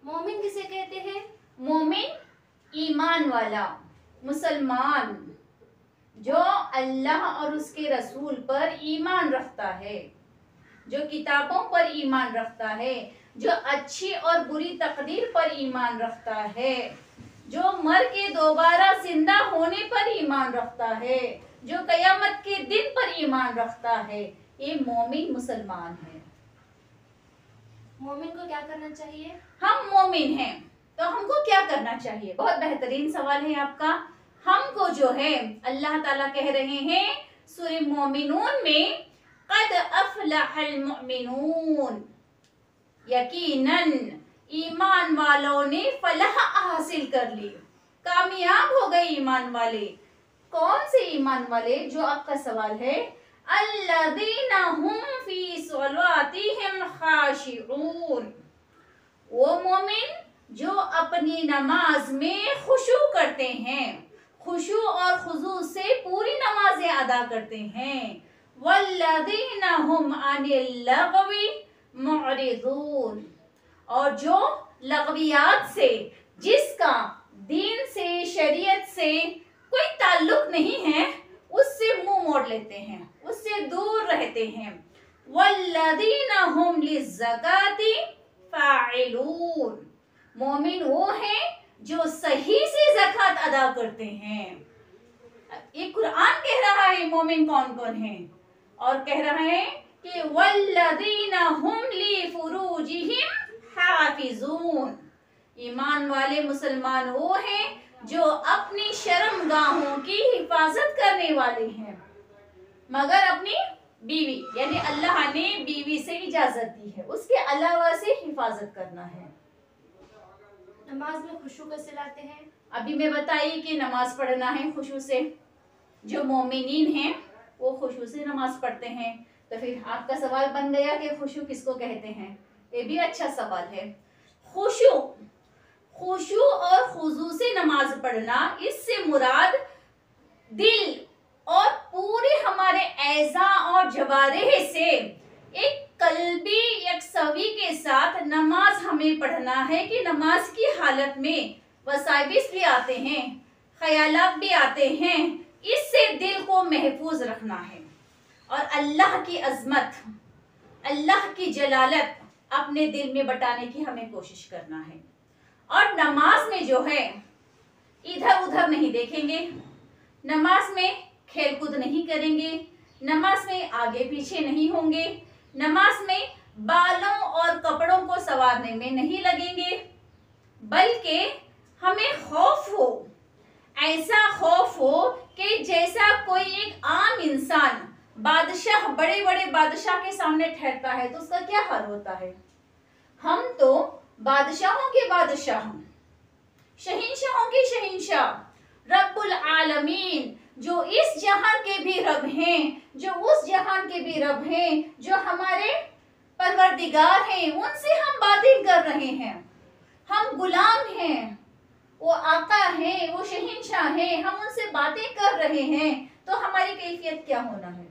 मोमिन किसे कहते हैं? मोमिन ईमान वाला, मुसलमान जो अल्लाह और उसके रसूल पर ईमान रखता है, जो किताबों पर ईमान रखता है, जो अच्छी और बुरी तकदीर पर ईमान रखता है, जो मर के दोबारा जिंदा होने पर ईमान रखता है, जो कयामत के दिन पर ईमान रखता है, ये मोमिन मुसलमान है। मोमिन को क्या करना चाहिए? हम मोमिन हैं तो हमको क्या करना चाहिए? बहुत बेहतरीन सवाल है आपका। हमको जो है अल्लाह ताला कह रहे हैं सूरह मोमिनून में, क़द अफ़लहल मुमिनून, यकीनन ईमान वालों ने फलाह हासिल कर ली, कामयाब हो गए ईमान वाले। कौन से ईमान वाले? जो आपका सवाल है, अल्लज़ीना हुम फी सलातिहिम खाशिऊन, वो मोमिन जो अपनी नमाज में खुशू करते हैं, खुशू और खुजू से पूरी नमाजें अदा करते हैं। वल्लज़ीना हुम अनिल लगवी मुअरिदून, और जो लगवियात से, जिसका दीन से शरीयत से कोई ताल्लुक नहीं है, उससे मुंह मोड़ लेते हैं, उससे दूर रहते हैं। वल्लज़ीना हुम लिज़्ज़काति फ़ाइलून, मोमिन वो हैं जो सही से ज़कात अदा करते हैं। ये कुरान कह रहा है मोमिन कौन कौन है, और कह रहा है कि वल्लज़ीना हुम लिफ़ुरूजिहिम हाफ़िज़ून, ईमान वाले मुसलमान वो हैं जो अपनी शर्मगाहों की हिफाजत करने वाले हैं, मगर अपनी बीवी, यानी अल्लाह ने बीवी से इजाजत दी है, उसके अलावा से हिफाजत करना है। नमाज में खुशू कैसे लाते हैं? अभी मैं बताई कि नमाज पढ़ना है खुशू से। जो मोमिनीन हैं वो खुशू से नमाज पढ़ते हैं। तो फिर आपका सवाल बन गया कि खुशू किसको कहते हैं? ये भी अच्छा सवाल है। खुशू, खुशू और खुजू से नमाज पढ़ना, इससे मुराद दिल और पूरे हमारे एज़ा और जवारिह से एक कल्बी यकसवी के साथ नमाज हमें पढ़ना है कि नमाज की हालत में वसाइबिस भी आते हैं, ख्यालात भी आते हैं, इससे दिल को महफूज रखना है और अल्लाह की अजमत, अल्लाह की जलालत अपने दिल में बटाने की हमें कोशिश करना है। और नमाज में जो है इधर उधर नहीं देखेंगे, नमाज में खेलकूद नहीं करेंगे, नमाज में आगे पीछे नहीं होंगे, नमाज में बालों और कपड़ों को संवारने में नहीं लगेंगे, बल्कि हमें खौफ हो, ऐसा खौफ हो कि जैसा कोई एक आम इंसान बादशाह, बड़े बड़े बादशाह के सामने ठहरता है तो उसका क्या हाल होता है। हम तो बादशाहों के बादशाह, शहींशाहों के शहींशाह, रब्बुल आलमीन, जो इस जहान के भी रब हैं, जो उस जहान के भी रब हैं, जो हमारे परवरदिगार हैं, उनसे हम बातें कर रहे हैं। हम गुलाम हैं, वो आका हैं, वो शहींशाह हैं, हम उनसे बातें कर रहे हैं, तो हमारी कैफियत क्या होना है,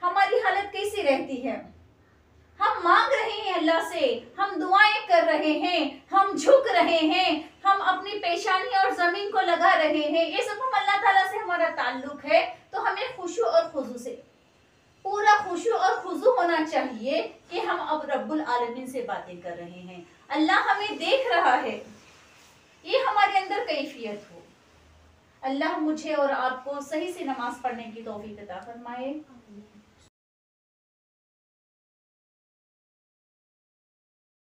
हमारी हालत कैसी रहती है। हम मांग रहे हैं अल्लाह से, हम दुआएं कर रहे हैं, हम झुक रहे हैं, हम अपनी पेशानी और जमीन को लगा रहे हैं, ये सब हम अल्लाह ताला से हमारा ताल्लुक है। तो हमें खुशू और खुजू से, पूरा खुशू और खुजू होना चाहिए कि हम अब रब्बुल आलमीन से बातें कर रहे हैं, अल्लाह हमें देख रहा है, ये हमारे अंदर कैफियत हो। अल्लाह मुझे और आपको सही से नमाज पढ़ने की तौफीक अता फरमाए।